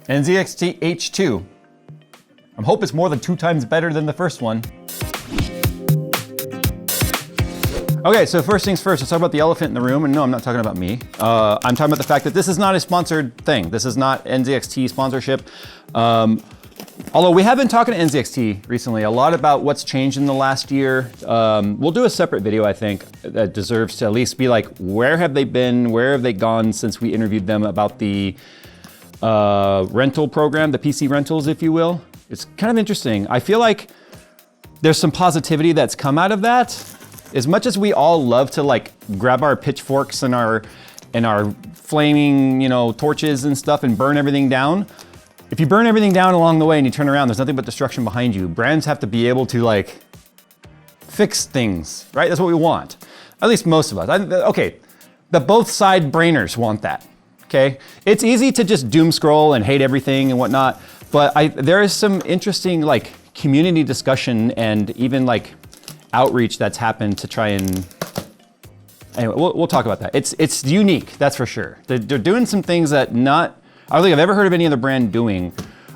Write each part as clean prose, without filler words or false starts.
NZXT H2. I hope it's more than 2 times better than the first one. Okay, so first things first, let's talk about the elephant in the room. And no, I'm not talking about me. I'm talking about the fact that this is not a sponsored thing. This is not NZXT sponsorship. Although we have been talking to NZXT recently a lot about what's changed in the last year. We'll do a separate video, I think, that deserves to at least be like, where have they been? Where have they gone since we interviewed them about the rental program, the PC rentals, if you will. It's kind of interesting. I feel like there's some positivity that's come out of that. As much as we all love to like grab our pitchforks and our flaming, torches and stuff and burn everything down, if you burn everything down along the way and you turn around, there's nothing but destruction behind you. Brands have to be able to like fix things, right? That's what we want. At least most of us. Okay, the both side brainers want that, okay? It's easy to just doom scroll and hate everything and whatnot, but there is some interesting like community discussion and even like outreach that's happened to try and, anyway, we'll talk about that. It's unique, that's for sure. They're doing some things that I don't think I've ever heard of any other brand doing,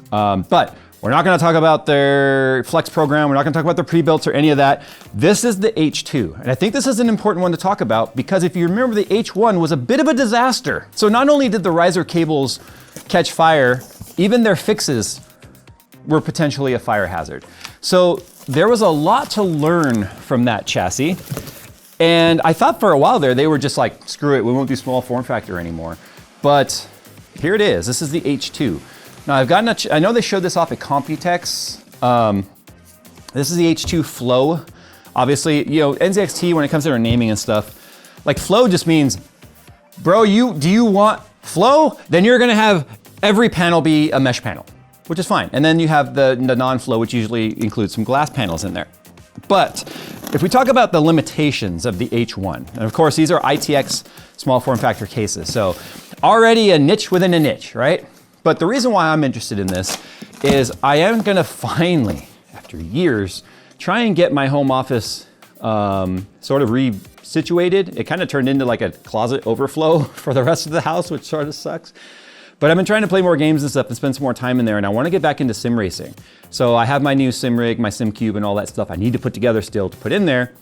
but we're not gonna talk about their Flex program. We're not gonna talk about their pre-builts or any of that. This is the H2, and I think this is an important one to talk about because if you remember, the H1 was a bit of a disaster. So not only did the riser cables catch fire, even their fixes were potentially a fire hazard. So there was a lot to learn from that chassis. And I thought for a while there, they were just like, screw it, we won't do small form factor anymore. But here it is, this is the H2. Now I've gotten I know they showed this off at Computex. This is the H2 Flow. Obviously, NZXT, when it comes to their naming and stuff, like Flow just means, bro, do you want Flow? Then you're gonna have every panel be a mesh panel, which is fine. And then you have the non-flow, which usually includes some glass panels in there. But if we talk about the limitations of the H1, and of course these are ITX small form factor cases, so already a niche within a niche, right? But the reason why I'm interested in this is I am gonna finally, after years, try and get my home office sort of resituated. It kind of turned into like a closet overflow for the rest of the house, which sort of sucks. But I've been trying to play more games and stuff and spend some more time in there, and I want to get back into sim racing. So I have my new sim rig, my sim cube, and all that stuff I need to put together still to put in there.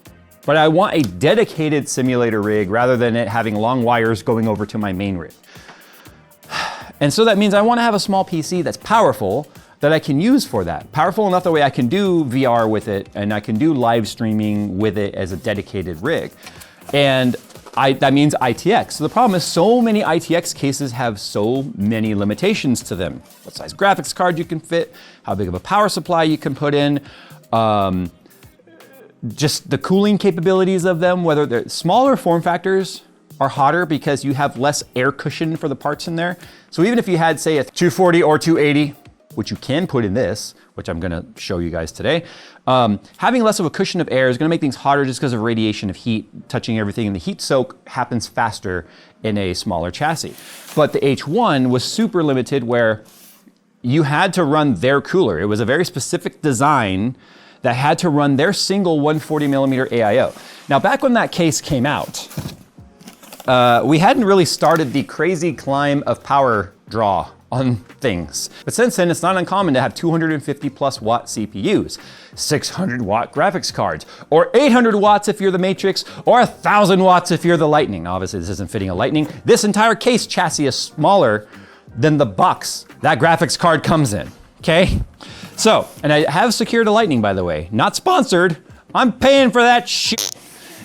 But I want a dedicated simulator rig rather than it having long wires going over to my main rig. And so that means I want to have a small PC that's powerful that I can use for that. Powerful enough that way I can do VR with it and I can do live streaming with it as a dedicated rig. And that means ITX. So the problem is so many ITX cases have so many limitations to them. What size graphics card you can fit, how big of a power supply you can put in, just the cooling capabilities of them, whether they're smaller form factors are hotter because you have less air cushion for the parts in there. So even if you had, say, a 240 or 280, which you can put in this, which I'm gonna show you guys today, having less of a cushion of air is gonna make things hotter just because of radiation of heat touching everything, and the heat soak happens faster in a smaller chassis. But the H1 was super limited where you had to run their cooler. It was a very specific design that had to run their single 140 millimeter AIO. Now, back when that case came out, we hadn't really started the crazy climb of power draw on things. But since then, it's not uncommon to have 250 plus watt CPUs, 600 watt graphics cards, or 800 watts if you're the Matrix, or 1,000 watts if you're the Lightning. Now, obviously this isn't fitting a Lightning. This entire case chassis is smaller than the box that graphics card comes in, okay? So, and I have secured a Lightning, by the way, not sponsored. I'm paying for that shit,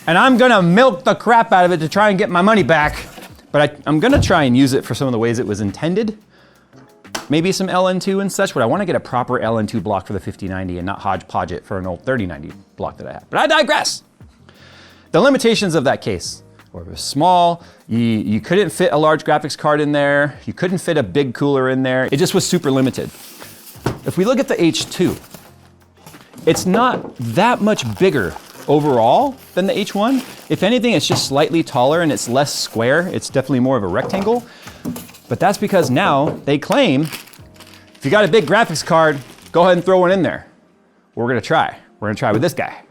and I'm gonna milk the crap out of it to try and get my money back. But I'm gonna try and use it for some of the ways it was intended. Maybe some LN2 and such, but I want to get a proper LN2 block for the 5090 and not hodgepodge it for an old 3090 block that I have. But I digress. The limitations of that case were it was small, you couldn't fit a large graphics card in there, you couldn't fit a big cooler in there, it just was super limited. If we look at the H2, it's not that much bigger overall than the H1. If anything, it's just slightly taller and it's less square, it's definitely more of a rectangle. But that's because now they claim, if you got a big graphics card, go ahead and throw one in there. We're gonna try. We're gonna try with this guy.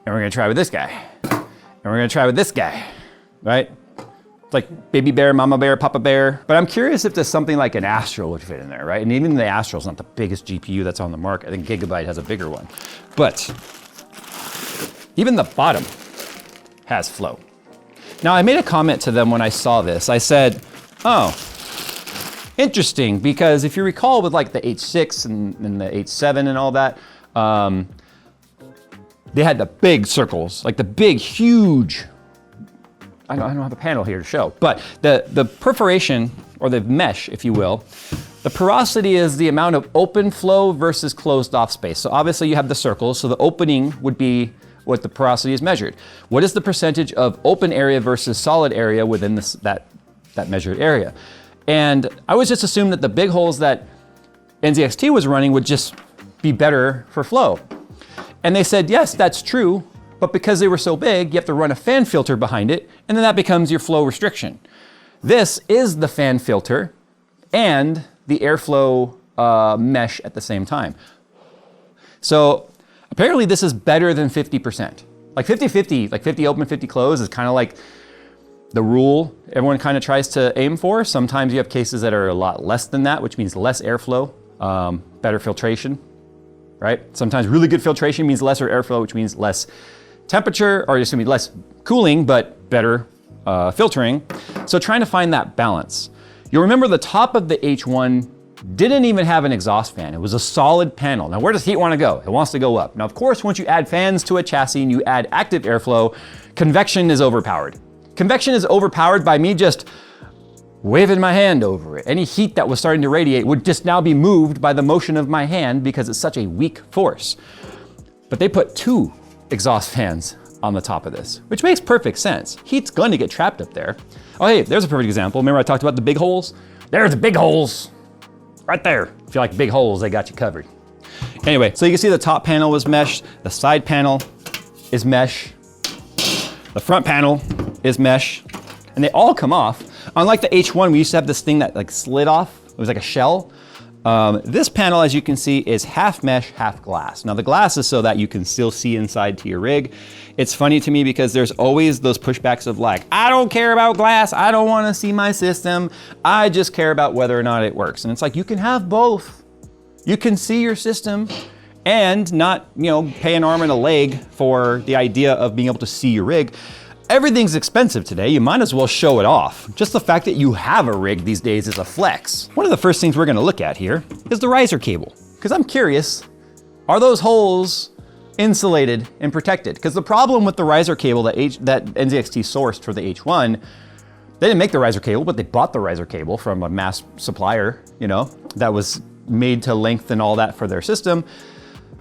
And we're gonna try with this guy. And we're gonna try with this guy, right? It's like baby bear, mama bear, papa bear. But I'm curious if there's something like an Astral would fit in there, right? And even the Astral's not the biggest GPU that's on the market. I think Gigabyte has a bigger one. But even the bottom has flow. Now, I made a comment to them when I saw this. I said, oh, interesting, because if you recall with like the H6 and the H7 and all that, they had the big circles, like the big, huge, I don't have a panel here to show, but the perforation, or the mesh, if you will, the porosity is the amount of open flow versus closed off space. So obviously you have the circles, so the opening would be what the porosity is measured. What is the percentage of open area versus solid area within this, that measured area? And I was just assumed that the big holes that NZXT was running would just be better for flow. And they said, yes, that's true, but because they were so big, you have to run a fan filter behind it, and then that becomes your flow restriction. This is the fan filter and the airflow mesh at the same time. So apparently this is better than 50%. Like 50-50, like 50 open, 50 closed is kind of like the rule everyone kind of tries to aim for. Sometimes you have cases that are a lot less than that, which means less airflow, better filtration, right? Sometimes really good filtration means lesser airflow, which means less temperature, or just gonna be less cooling, but better filtering. So trying to find that balance. You'll remember the top of the H1 didn't even have an exhaust fan. It was a solid panel. Now, where does heat want to go? It wants to go up. Now, of course, once you add fans to a chassis and you add active airflow, convection is overpowered. Convection is overpowered by me just waving my hand over it. Any heat that was starting to radiate would just now be moved by the motion of my hand because it's such a weak force. But they put 2 exhaust fans on the top of this, which makes perfect sense. Heat's going to get trapped up there. Oh, hey, there's a perfect example. Remember I talked about the big holes? There's the big holes right there. If you like big holes, they got you covered. Anyway, so you can see the top panel was mesh, the side panel is mesh, the front panel is mesh, and they all come off. Unlike the H1, we used to have this thing that like slid off. It was like a shell. This panel, as you can see, is half mesh, half glass. Now the glass is so that you can still see inside to your rig. It's funny to me because there's always those pushbacks of like, I don't care about glass. I don't want to see my system. I just care about whether or not it works. And it's like, you can have both. You can see your system and not, pay an arm and a leg for the idea of being able to see your rig. Everything's expensive today. You might as well show it off. Just the fact that you have a rig these days is a flex. One of the first things we're gonna look at here is the riser cable. Because I'm curious, are those holes insulated and protected? Because the problem with the riser cable that NZXT sourced for the H1, they didn't make the riser cable, but they bought the riser cable from a mass supplier, that was made to lengthen all that for their system.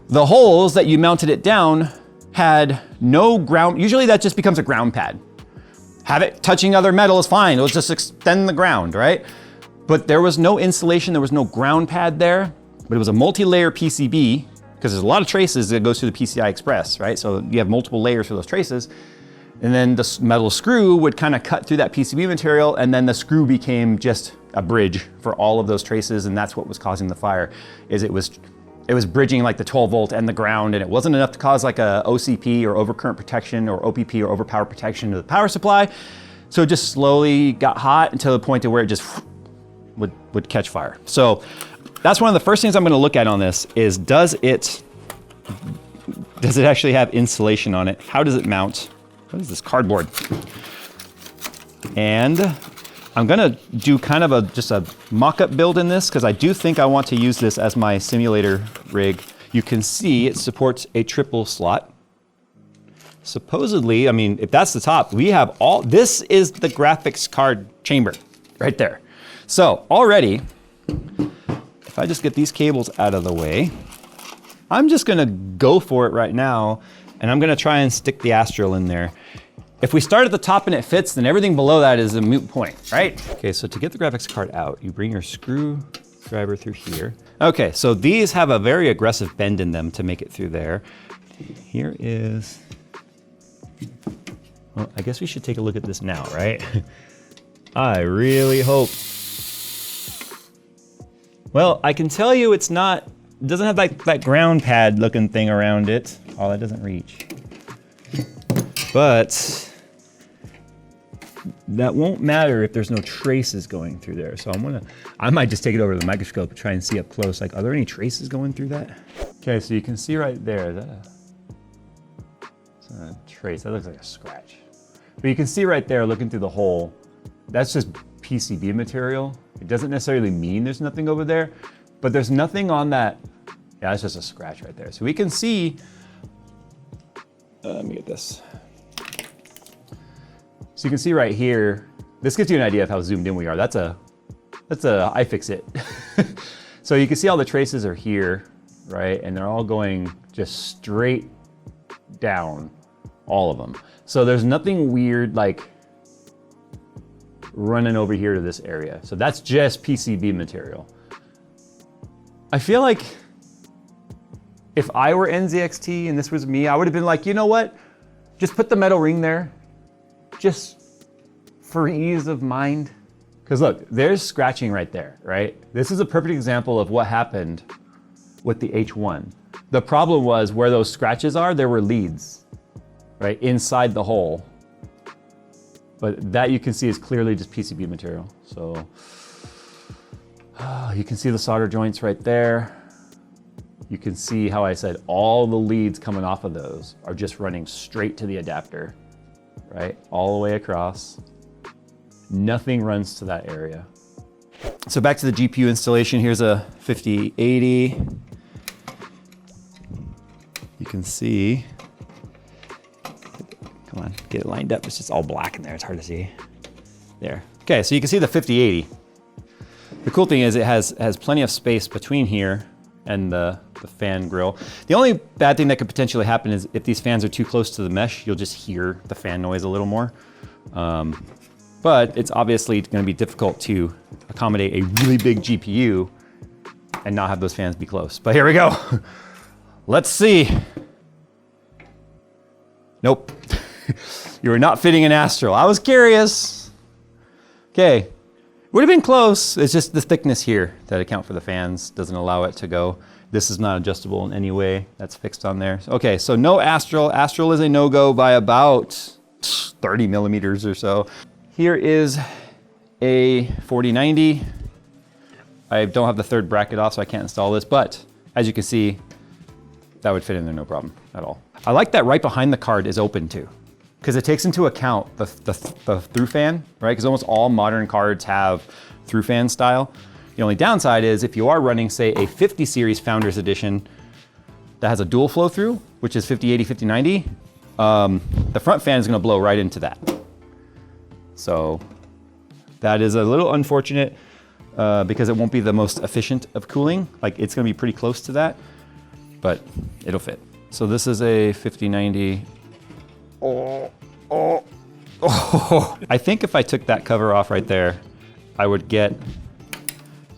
The holes that you mounted it down had no ground. Usually that just becomes a ground pad. Have it touching other metal is fine. It'll just extend the ground, right? But there was no insulation. There was no ground pad there, but it was a multi-layer PCB because there's a lot of traces that goes through the PCI Express, right? So you have multiple layers for those traces. And then the metal screw would kind of cut through that PCB material, and then the screw became just a bridge for all of those traces, and that's what was causing the fire, is it was bridging like the 12 volt and the ground, and it wasn't enough to cause like a OCP or overcurrent protection or OPP or overpower protection to the power supply. So it just slowly got hot until the point to where it just would catch fire. So that's one of the first things I'm gonna look at on this is does it actually have insulation on it? How does it mount? What is this cardboard? And I'm gonna do kind of just a mock-up build in this because I do think I want to use this as my simulator rig. You can see it supports a triple slot. Supposedly, I mean, if that's the top, we have this is the graphics card chamber right there. So already, if I just get these cables out of the way, I'm just gonna go for it right now, and I'm gonna try and stick the Astral in there. If we start at the top and it fits, then everything below that is a moot point, right? Okay, so to get the graphics card out, you bring your screwdriver through here. Okay, so these have a very aggressive bend in them to make it through there. Here is, well, I guess we should take a look at this now, right? I really hope. Well, I can tell you it doesn't have like that ground pad looking thing around it. Oh, that doesn't reach. But that won't matter if there's no traces going through there. So I might just take it over to the microscope and try and see up close, like, are there any traces going through that? Okay, so you can see right there, that's a trace, that looks like a scratch. But you can see right there, looking through the hole, that's just PCB material. It doesn't necessarily mean there's nothing over there, but there's nothing on that. Yeah, that's just a scratch right there. So we can see, let me get this. So you can see right here, this gives you an idea of how zoomed in we are. That's a iFixit. So you can see all the traces are here, right? And they're all going just straight down, all of them. So there's nothing weird like running over here to this area. So that's just PCB material. I feel like if I were NZXT and this was me, I would have been like, you know what? Just put the metal ring there, just for ease of mind. Because look, there's scratching right there, right? This is a perfect example of what happened with the H1. The problem was where those scratches are, there were leads, right, inside the hole. But that you can see is clearly just PCB material. So you can see the solder joints right there. You can see how I said all the leads coming off of those are just running straight to the adapter, right? All the way across. Nothing runs to that area. So back to the GPU installation. Here's a 5080. You can see, come on, get it lined up. It's just all black in there. It's hard to see. There. Okay, so you can see the 5080. The cool thing is it has plenty of space between here and the fan grill. The only bad thing that could potentially happen is if these fans are too close to the mesh, you'll just hear the fan noise a little more. But it's obviously going to be difficult to accommodate a really big GPU and not have those fans be close. But here we go. Let's see. Nope. You are not fitting an Astral. I was curious. Okay. Would have been close. It's just the thickness here that account for the fans doesn't allow it to go. This is not adjustable in any way. That's fixed on there. Okay, so no Astral. Astral is a no-go by about 30 millimeters or so. Here is a 4090. I don't have the third bracket off, so I can't install this, but as you can see, that would fit in there no problem at all. I like that right behind the card is open too, because it takes into account the through fan, right? Because almost all modern cards have through fan style. The only downside is if you are running, say, a 50 series Founders Edition that has a dual flow through, which is 5080, 5090, the front fan is gonna blow right into that. So that is a little unfortunate because it won't be the most efficient of cooling. Like it's gonna be pretty close to that, but it'll fit. So this is a 5090. I think if I took that cover off right there, I would get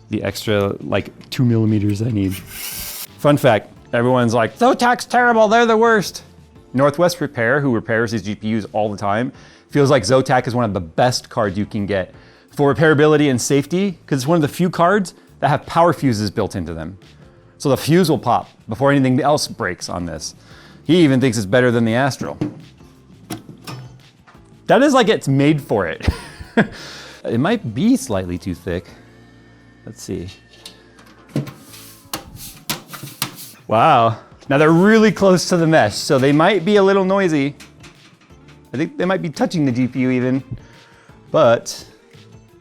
the extra like 2 millimeters I need. Fun fact, everyone's like, Zotac's terrible, they're the worst. Northwest Repair, who repairs these GPUs all the time, feels like Zotac is one of the best cards you can get for repairability and safety, because it's one of the few cards that have power fuses built into them. So the fuse will pop before anything else breaks on this. He even thinks it's better than the Astral. That is like it's made for it. It might be slightly too thick. Let's see. Wow. Now they're really close to the mesh, so they might be a little noisy. I think they might be touching the GPU even, but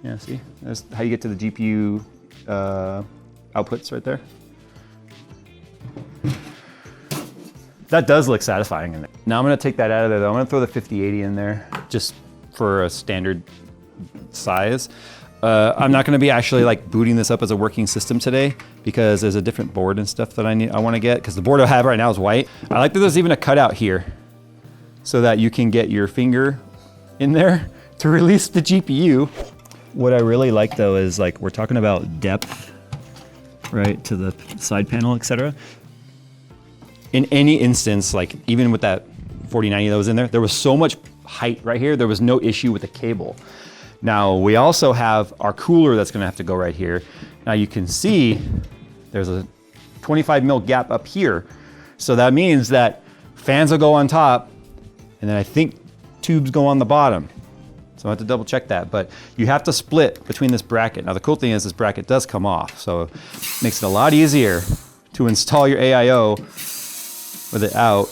yeah, see, that's how you get to the GPU outputs right there. That does look satisfying in there. Now I'm gonna take that out of there though. I'm gonna throw the 5080 in there just for a standard size. I'm not gonna be actually like booting this up as a working system today because there's a different board and stuff that I wanna get, because the board I have right now is white. I like that there's even a cutout here so that you can get your finger in there to release the GPU. What I really like though is like, we're talking about depth, right, to the side panel, etc. In any instance, like even with that 4090 that was in there, there was so much height right here, there was no issue with the cable. Now we also have our cooler that's gonna have to go right here. Now you can see there's a 25 mil gap up here. So that means that fans will go on top, and then I think tubes go on the bottom. So I have to double check that, but you have to split between this bracket. Now the cool thing is this bracket does come off, so it makes it a lot easier to install your AIO with it out.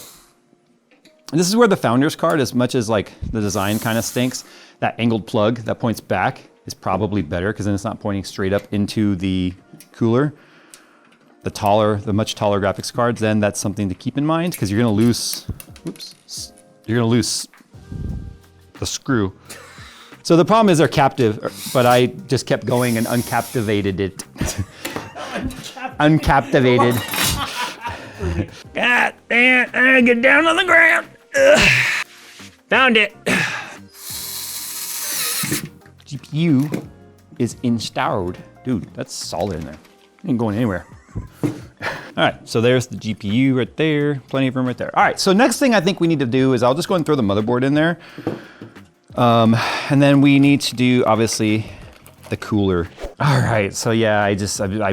And this is where the founder's card, as much as like the design kind of stinks, that angled plug that points back is probably better because then it's not pointing straight up into the cooler. The much taller graphics cards, then that's something to keep in mind because you're gonna lose, you're gonna lose the screw. So the problem is they're captive, but I just kept going and uncaptivated it. Uncaptivated. God damn, get down on the ground. Ugh. Found it. GPU is installed. Dude, that's solid in there. Ain't going anywhere. All right, so there's the GPU right there. Plenty of room right there. All right, so next thing I think we need to do is I'll just go and throw the motherboard in there. And then we need to do, obviously, the cooler. All right, so yeah, I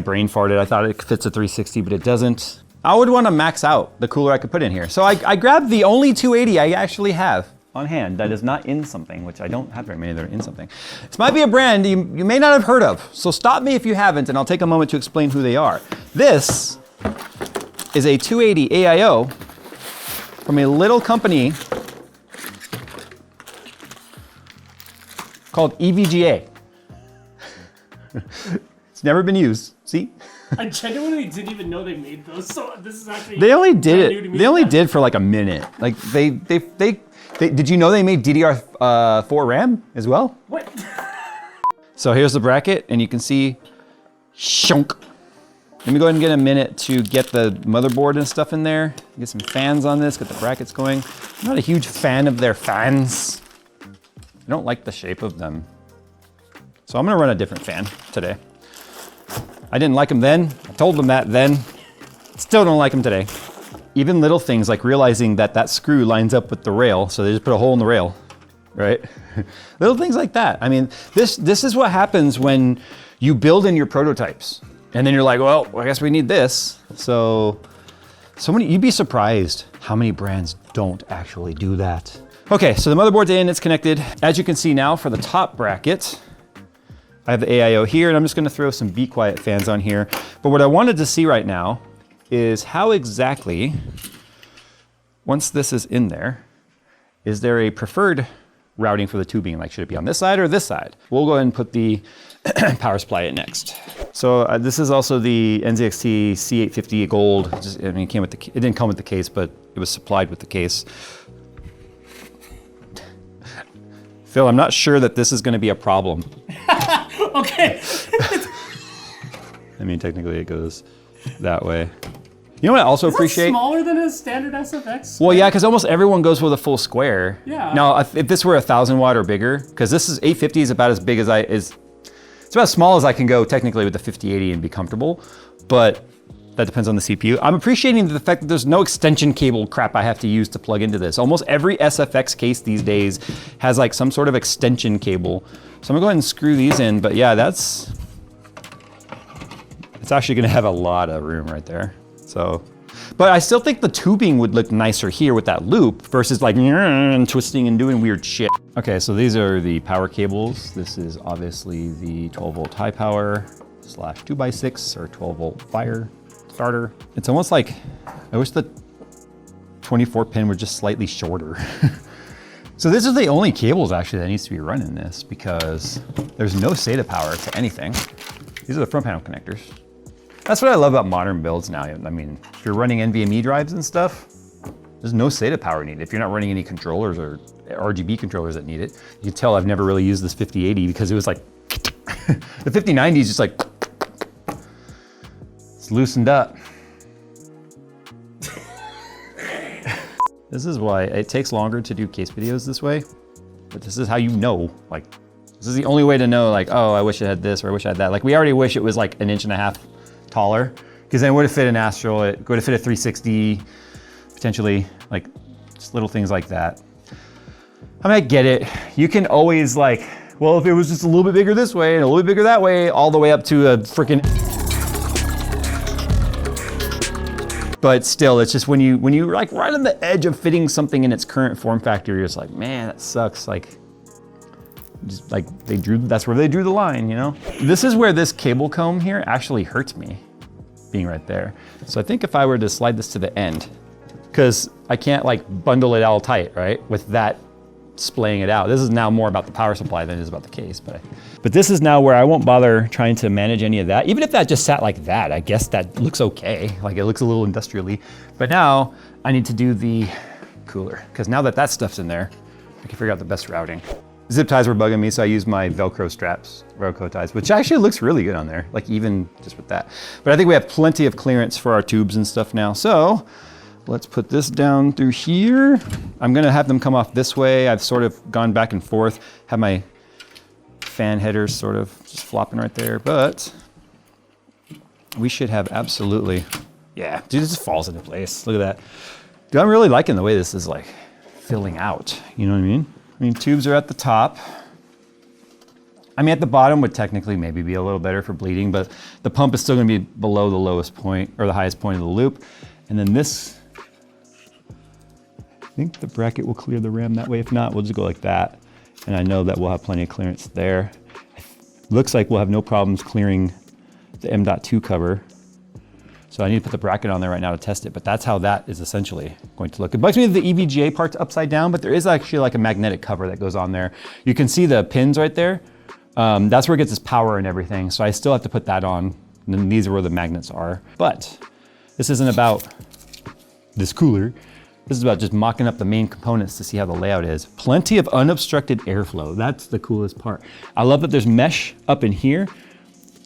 brain farted. I thought it fits a 360, but it doesn't. I would want to max out the cooler I could put in here. So I grabbed the only 280 I actually have on hand that is not in something, which I don't have very many that are in something. This might be a brand you may not have heard of, so stop me if you haven't, and I'll take a moment to explain who they are. This is a 280 AIO from a little company called EVGA. It's never been used. See? I genuinely didn't even know they made those. So this is actually they only did it. They only did for like a minute. Like they did you know they made DDR4 RAM as well? What? So here's the bracket, and you can see, shunk. Let me go ahead and get a minute to get the motherboard and stuff in there. Get some fans on this. Get the brackets going. I'm not a huge fan of their fans. I don't like the shape of them. So I'm gonna run a different fan today. I didn't like them then. I told them that then. Still don't like them today. Even little things like realizing that that screw lines up with the rail, so they just put a hole in the rail, right? Little things like that. I mean, this is what happens when you build in your prototypes. And then you're like, well, I guess we need this. So you'd be surprised how many brands don't actually do that. Okay, so the motherboard's in, it's connected. As you can see now for the top bracket, I have the AIO here, and I'm just gonna throw some Be Quiet fans on here. But what I wanted to see right now is how exactly, once this is in there, is there a preferred routing for the tubing? Like, should it be on this side or this side? We'll go ahead and put the power supply in next. So this is also the NZXT C850 Gold. It didn't come with the case, but it was supplied with the case. Phil, I'm not sure that this is gonna be a problem. Okay. I mean, technically it goes that way. You know what I also appreciate? Smaller than a standard SFX? Well, yeah, because almost everyone goes with a full square. Yeah. Now, if this were 1,000 watt or bigger, because this is 850 is about as big as it's about as small as I can go technically with the 5080 and be comfortable, but that depends on the CPU. I'm appreciating the fact that there's no extension cable crap I have to use to plug into this. Almost every SFX case these days has like some sort of extension cable. So I'm gonna go ahead and screw these in, but yeah, it's actually gonna have a lot of room right there. So, but I still think the tubing would look nicer here with that loop versus like twisting and doing weird shit. Okay, so these are the power cables. This is obviously the 12 volt high power / 2x6 or 12 volt fire starter. It's almost like, I wish the 24 pin were just slightly shorter. So this is the only cables actually that needs to be running this because there's no SATA power to anything. These are the front panel connectors. That's what I love about modern builds now. I mean, if you're running NVMe drives and stuff, there's no SATA power needed. If you're not running any controllers or RGB controllers that need it. You can tell I've never really used this 5080 because it was like, the 5090 is just like, it's loosened up. This is why it takes longer to do case videos this way, but this is how you know, like, this is the only way to know, like, oh, I wish it had this or I wish I had that. Like, we already wish it was like 1.5 inches taller, because then it would have fit an Astral, it would have fit a 360, potentially, like, just little things like that. I mean, I get it. You can always like, well, if it was just a little bit bigger this way and a little bit bigger that way, all the way up to a freaking. But still, it's just when you're like right on the edge of fitting something in its current form factor, you're just like, man, that sucks. Like, just like that's where they drew the line, you know? This is where this cable comb here actually hurts me, being right there. So I think if I were to slide this to the end, because I can't like bundle it all tight, right? With that splaying it out. This is now more about the power supply than it is about the case, but this is now where I won't bother trying to manage any of that. Even if that just sat like that, I guess that looks okay. Like it looks a little industrially, but now I need to do the cooler, because now that that stuff's in there, I can figure out the best routing. Zip ties were bugging me, so I used my Velcro straps, Velcro ties, which actually looks really good on there, like even just with that. But I think we have plenty of clearance for our tubes and stuff now. So let's put this down through here. I'm gonna have them come off this way. I've sort of gone back and forth, have my fan headers sort of just flopping right there, but we should have absolutely, yeah, dude, this just falls into place. Look at that. Dude, I'm really liking the way this is like filling out, you know what I mean? I mean, tubes are at the top. I mean, at the bottom would technically maybe be a little better for bleeding, but the pump is still gonna be below the lowest point or the highest point of the loop. And then this, I think the bracket will clear the ram that way. If not, we'll just go like that. And I know that we'll have plenty of clearance there. Looks like we'll have no problems clearing the M.2 cover. So I need to put the bracket on there right now to test it, but that's how that is essentially going to look. It bugs me that the EVGA part's upside down, but there is actually like a magnetic cover that goes on there. You can see the pins right there. That's where it gets its power and everything. So I still have to put that on. And then these are where the magnets are. But this isn't about this cooler. This is about just mocking up the main components to see how the layout is. Plenty of unobstructed airflow. That's the coolest part. I love that there's mesh up in here.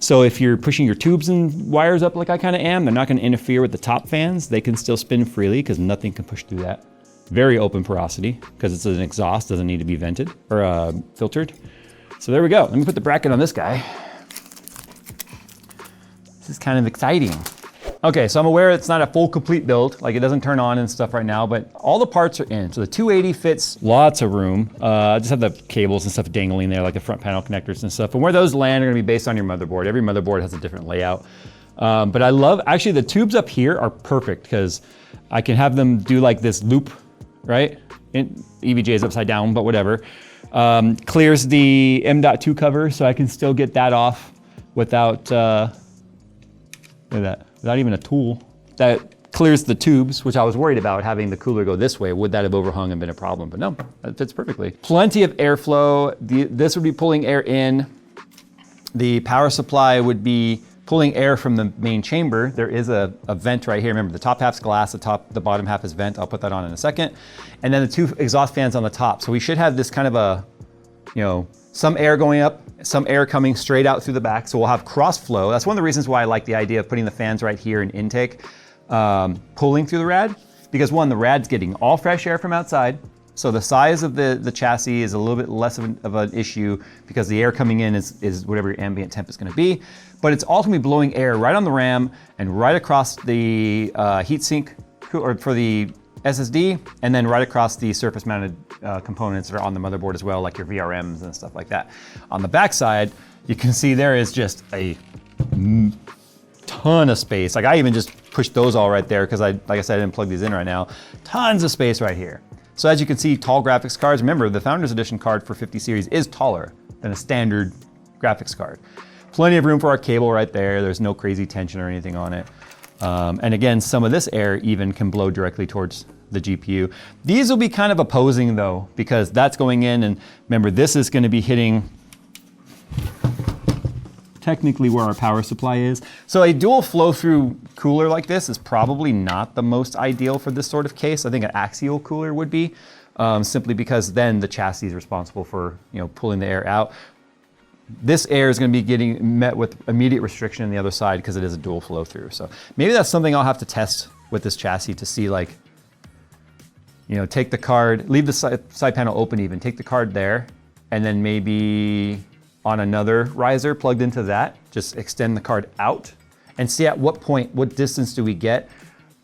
So if you're pushing your tubes and wires up like I kind of am, they're not going to interfere with the top fans. They can still spin freely because nothing can push through that. Very open porosity because it's an exhaust, doesn't need to be vented or filtered. So there we go. Let me put the bracket on this guy. This is kind of exciting. Okay, so I'm aware it's not a full complete build, like it doesn't turn on and stuff right now, but all the parts are in. So the 280 fits lots of room. I just have the cables and stuff dangling there, like the front panel connectors and stuff. And where those land are gonna be based on your motherboard. Every motherboard has a different layout. But I love, actually the tubes up here are perfect because I can have them do like this loop, right? EVGA is upside down, but whatever. Clears the M.2 cover, so I can still get that off without, look at that. Without even a tool. That clears the tubes, which I was worried about having the cooler go this way. Would that have overhung and been a problem? But no, that fits perfectly. Plenty of airflow. This would be pulling air in. The power supply would be pulling air from the main chamber. There is a vent right here. Remember, the top half's glass, the bottom half is vent. I'll put that on in a second. And then the two exhaust fans on the top. So we should have this kind of a, you know, some air going up, some air coming straight out through the back. So we'll have cross flow. That's one of the reasons why I like the idea of putting the fans right here in intake, pulling through the rad. Because one, the rad's getting all fresh air from outside. So the size of the chassis is a little bit less of an issue because the air coming in is whatever your ambient temp is gonna be. But it's also gonna be blowing air right on the RAM and right across the heatsink or for the SSD, and then right across the surface mounted components that are on the motherboard as well, like your VRMs and stuff like that. On the back side, you can see there is just a ton of space. Like I even just pushed those all right there because like I said, I didn't plug these in right now. Tons of space right here. So as you can see, tall graphics cards. Remember, the Founders Edition card for 50 series is taller than a standard graphics card. Plenty of room for our cable right there. There's no crazy tension or anything on it. And again, some of this air even can blow directly towards the GPU. These will be kind of opposing though, because that's going in, and remember, this is going to be hitting technically where our power supply is. So a dual flow through cooler like this is probably not the most ideal for this sort of case. I think an axial cooler would be, simply because then the chassis is responsible for, you know, pulling the air out. This air is going to be getting met with immediate restriction on the other side because it is a dual flow through. So maybe that's something I'll have to test with this chassis to see, like, you know, take the card, leave the side panel open even, take the card there, and then maybe on another riser plugged into that, just extend the card out and see at what point, what distance do we get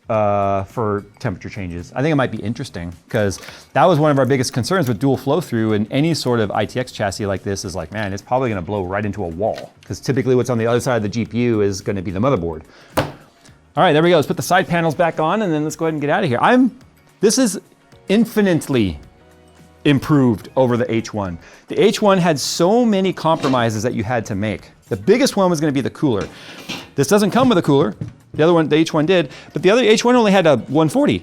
for temperature changes. I think it might be interesting because that was one of our biggest concerns with dual flow through, and any sort of ITX chassis like this is like, man, it's probably gonna blow right into a wall because typically what's on the other side of the GPU is gonna be the motherboard. All right, there we go. Let's put the side panels back on and then let's go ahead and get out of here. This is infinitely improved over the H1. The H1 had so many compromises that you had to make. The biggest one was going to be the cooler. This doesn't come with a cooler. The other one, the H1 did, but the other H1 only had a 140, you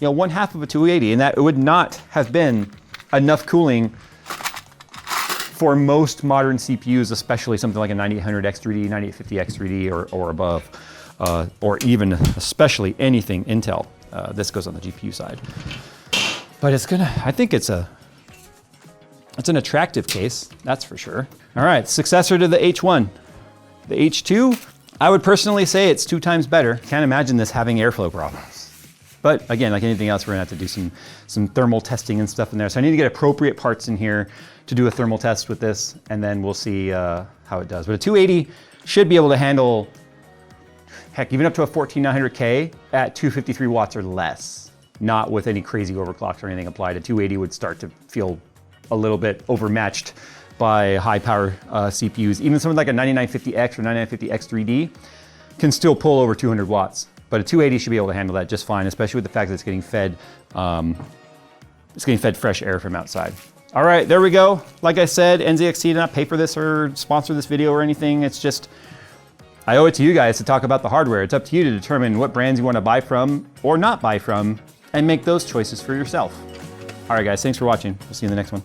know, 1/2 of a 280, and that would not have been enough cooling for most modern CPUs, especially something like a 9800 X3D, 9850 X3D or above, or even especially anything Intel. This goes on the GPU side. But it's gonna, I think it's an attractive case, that's for sure. All right, successor to the H1. The H2, I would personally say it's 2 times better. Can't imagine this having airflow problems. But again, like anything else, we're gonna have to do some thermal testing and stuff in there. So I need to get appropriate parts in here to do a thermal test with this, and then we'll see how it does. But a 280 should be able to handle, heck, even up to a 14900K at 253 watts or less. Not with any crazy overclocks or anything applied. A 280 would start to feel a little bit overmatched by high power CPUs. Even something like a 9950X or 9950 X3D can still pull over 200 watts. But a 280 should be able to handle that just fine, especially with the fact that it's getting fed fresh air from outside. All right, there we go. Like I said, NZXT did not pay for this or sponsor this video or anything. It's just, I owe it to you guys to talk about the hardware. It's up to you to determine what brands you want to buy from or not buy from and make those choices for yourself. All right, guys, thanks for watching. We'll see you in the next one.